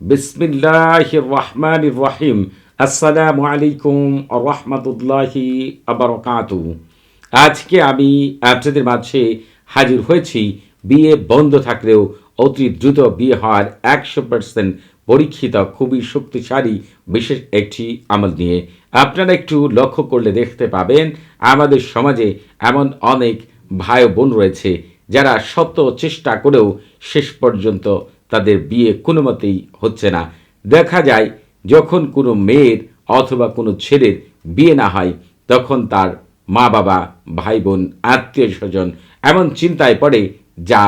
বিসমিল্লাহির রহমানির রহিম। আসসালামু আলাইকুম রহমতুল্লাহি আবরকাতুহু। আজকে আমি আপনাদের মাঝে হাজির হয়েছি বিয়ে বন্ধ থাকলেও অতি দ্রুত বিয়ে হওয়ার 100% পরীক্ষিত খুবই শক্তিশালী বিশেষ একটি আমল নিয়ে। আপনারা একটু লক্ষ্য করলে দেখতে পাবেন আমাদের সমাজে এমন অনেক ভাই বোন রয়েছে যারা শত চেষ্টা করেও শেষ পর্যন্ত তাদের বিয়ে কোনো মতেই হচ্ছে না। দেখা যায় যখন কোনো মেয়ের অথবা কোনো ছেলের বিয়ে না হয় তখন তার মা বাবা, ভাই বোন, আত্মীয় স্বজন এমন চিন্তায় পড়ে যা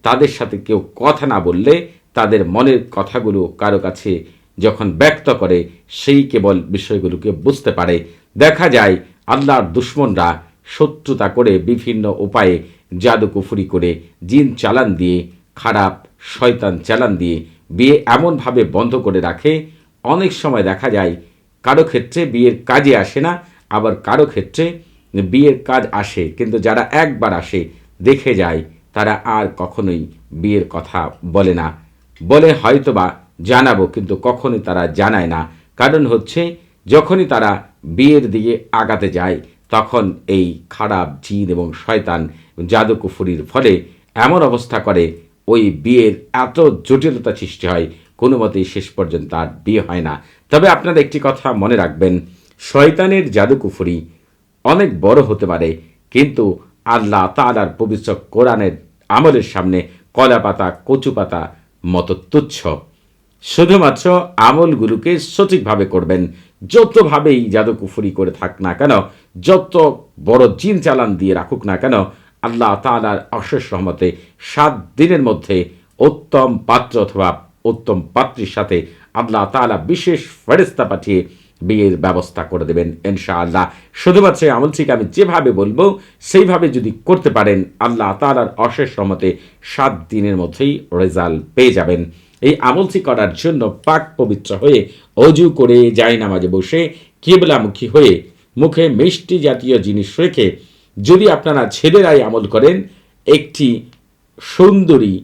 তাদের সাথে কেউ কথা না বললে তাদের মনের কথাগুলো কারো কাছে যখন ব্যক্ত করে সেই কেবল বিষয়গুলোকে বুঝতে পারে। দেখা যায় আল্লাহর দুশ্মনরা শত্রুতা করে বিভিন্ন উপায়ে জাদুকুফুরি করে জিন চালান দিয়ে খারাপ শয়তান চালান দিয়ে বিয়ে এমনভাবে বন্ধ করে রাখে। অনেক সময় দেখা যায় কারো ক্ষেত্রে বিয়ের কাজে আসে না, আবার কারো ক্ষেত্রে বিয়ের কাজ আসে, কিন্তু যারা একবার আসে দেখে যায় তারা আর কখনোই বিয়ের কথা বলে না। বলে হয়তোবা জানাবো, কিন্তু কখনোই তারা জানায় না। কারণ হচ্ছে যখনই তারা বিয়ের দিকে আগাতে যায় তখন এই খারাপ জিন এবং শয়তান জাদুকুফুরির ফলে এমন অবস্থা করে ওই বিয়ের এত জটিলতা সৃষ্টি হয় কোনো মতেই শেষ পর্যন্ত আর বিয়ে হয় না। তবে আপনারা একটি কথা মনে রাখবেন, শয়তানের জাদুকুফুরি অনেক বড় হতে পারে, কিন্তু আল্লাহ তাআলার পবিত্র কোরআনের আমলের সামনে কলা পাতা কচু পাতা মতো তুচ্ছ। শুধুমাত্র আমলগুলোকে সঠিকভাবে করবেন। যতভাবেই জাদুকুফুরি করে থাক না কেন, যত বড় জিন চালান দিয়ে রাখুক না কেন, আল্লাহ তাআলার অশেষ রহমতে 7 দিনের মধ্যে উত্তম পাত্র অথবা উত্তম পাত্রীর সাথে আল্লাহ তাআলা বিশেষ ফেরেশতা পাঠিয়ে বিয়ের ব্যবস্থা করে দেবেন ইনশাআল্লাহ। শুধুমাত্র এই আমলটিকে আমি যেভাবে বলবো সেইভাবে যদি করতে পারেন আল্লাহ তাআলার অশেষ রহমতে 7 দিনের মধ্যেই রেজাল্ট পেয়ে যাবেন। এই আমলটি করার জন্য পাক পবিত্র হয়ে অজু করে জায়নামাজে বসে কিবলামুখী হয়ে মুখে মিষ্টি জাতীয় জিনিস রেখে, যদি আপনারা ছেলেরাই আমল করেন, একটি সুন্দরী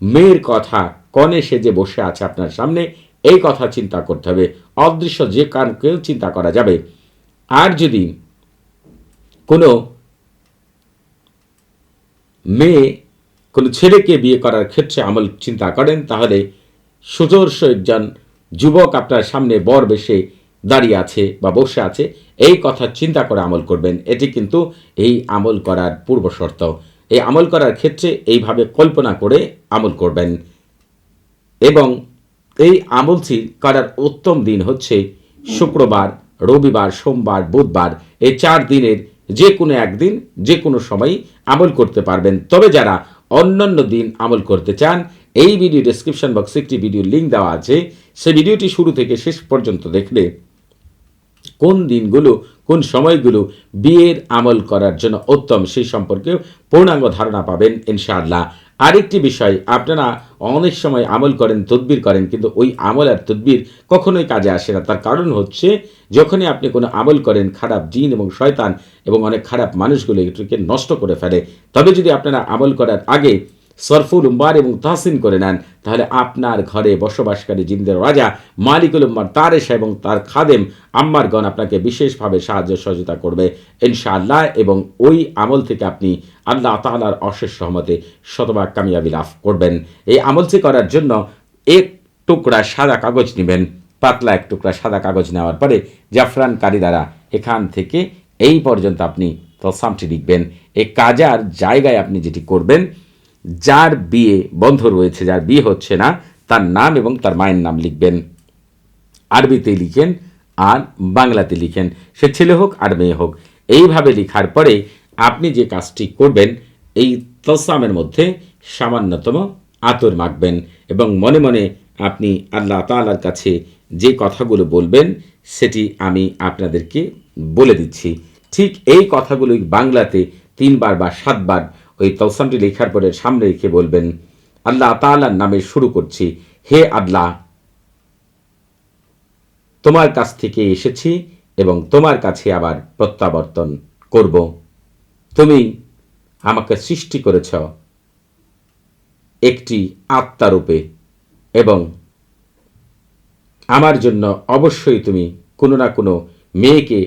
মেয়ের কথা কনে সেজে বসে আছে আপনার সামনে এই কথা চিন্তা করতে হবে। অদৃশ্য যে কারকেও চিন্তা করা যাবে। আর যদি কোনো মেয়ে কোনো ছেলেকে বিয়ে করার ক্ষেত্রে আমল চিন্তা করেন, তাহলে সুদর্শ একজন যুবক আপনার সামনে বর বেশে দাঁড়িয়ে আছে বা বসে আছে এই কথা চিন্তা করে আমল করবেন। এটি কিন্তু এই আমল করার পূর্ব শর্ত। এই আমল করার ক্ষেত্রে এইভাবে কল্পনা করে আমল করবেন। এবং এই আমলটি করার উত্তম দিন হচ্ছে শুক্রবার, রবিবার, সোমবার, বুধবার। এই 4 দিনের যে কোনো একদিন যে কোনো সময় আমল করতে পারবেন। তবে যারা অন্যান্য দিন আমল করতে চান, এই ভিডিও ডেসক্রিপশন বক্সে একটি ভিডিও লিঙ্ক দেওয়া আছে, সেই ভিডিওটি শুরু থেকে শেষ পর্যন্ত দেখলে কোন দিনগুলো কোন সময়গুলো বিয়ের আমল করার জন্য উত্তম সেই সম্পর্কে পূর্ণাঙ্গ ধারণা পাবেন ইনশাআল্লাহ। আরেকটি বিষয়, আপনারা অনেক সময় আমল করেন, তদবির করেন, কিন্তু ওই আমল আর তদবির কখনোই কাজে আসে না। তার কারণ হচ্ছে যখনই আপনি কোনো আমল করেন খারাপ জিন এবং শয়তান এবং অনেক খারাপ মানুষগুলো এটাকে নষ্ট করে ফেলে। তবে যদি আপনারা আমল করার আগে সরফুল উম্বার এবং তাহসিন করে নেন, তাহলে আপনার ঘরে বসবাসকারী জিনদের রাজা মালিকুল উম্মার তার এসা এবং তার খাদেম আম্মারগণ আপনাকে বিশেষভাবে সাহায্য সহযোগিতা করবে ইনশাআল্লাহ। এবং ওই আমল থেকে আপনি আল্লাহ তাআলার অশেষ রহমতে শতভাগ কামিয়াবি লাভ করবেন। এই আমলটি করার জন্য এক টুকরা সাদা কাগজ নেবেন। পাতলা এক টুকরা সাদা কাগজ নেওয়ার পরে জাফরান কালি দ্বারা এখান থেকে এই পর্যন্ত আপনি তসামটি লিখবেন। এই কাজার জায়গায় আপনি যেটি করবেন, যার বিয়ে বন্ধ রয়েছে, যার বিয়ে হচ্ছে না, তার নাম এবং তার মায়ের নাম লিখবেন। আরবিতে লিখেন আর বাংলাতে লিখেন, সে ছেলে হোক আর মেয়ে হোক। এইভাবে লেখার পরে আপনি যে কাজটি করবেন, এই তসামের মধ্যে সামান্যতম আতর মাখবেন এবং মনে মনে আপনি আল্লাহ তাআলার কাছে যে কথাগুলো বলবেন সেটি আমি আপনাদেরকে বলে দিচ্ছি। ঠিক এই কথাগুলোই বাংলাতে 3 বার বা 7 বার ওই তলসামটি লেখার পরে সামনে রেখে বলবেন, আল্লাহ তাআলার নামে শুরু করছি। হে আল্লাহ, তোমার কাছ থেকে এসেছি এবং তোমার কাছে আবার প্রত্যাবর্তন করব। তুমি আমাকে সৃষ্টি করেছ একটি আত্মারূপে এবং আমার জন্য অবশ্যই তুমি কোনো না কোনো মেয়েকে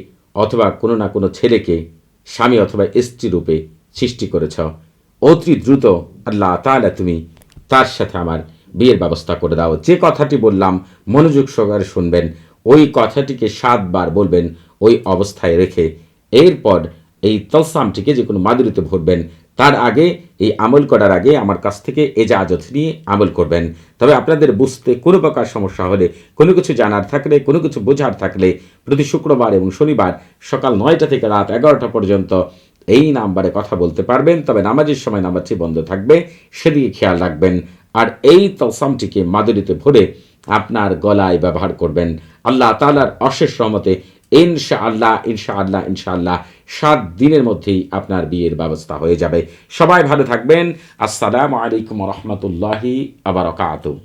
অথবা কোনো না কোনো ছেলেকে স্বামী অথবা স্ত্রী রূপে সৃষ্টি করেছ। অতি দ্রুত আল্লাহ তাআলা তুমি তার সাথে আমার বিয়ের ব্যবস্থা করে দাও। যে কথাটি বললাম মনোযোগ সহকারে শুনবেন, ওই কথাটিকে 7 বার বলবেন ওই অবস্থায় রেখে। এরপর এই তলসামটিকে যে কোনো মাদুরিতে ভরবেন। তার আগে, এই আমল করার আগে আমার কাছ থেকে এজাজত নিয়ে আমল করবেন। তবে আপনাদের বুঝতে কোনো প্রকার সমস্যা হলে, কোনো কিছু জানার থাকলে, কোনো কিছু বোঝার থাকলে প্রতি শুক্রবার এবং শনিবার সকাল 9টা থেকে রাত 11টা পর্যন্ত এই নাম্বারে কথা বলতে পারবেন। তবে নামাজের সময় নাম্বারটি বন্ধ থাকবে, সেদিকে খেয়াল রাখবেন। আর এই তলসামটিকে মাদুরিতে ভরে আপনার গলায় ব্যবহার করবেন। আল্লাহ তাআলার অশেষ রহমতে ইনশাআল্লাহ ইনশাআল্লাহ ইনশাআল্লাহ 7 দিনের মধ্যেই আপনার বিয়ের ব্যবস্থা হয়ে যাবে। সবাই ভালো থাকবেন। আসসালামু আলাইকুম ওয়া রাহমাতুল্লাহি ওয়া বারাকাতুহু।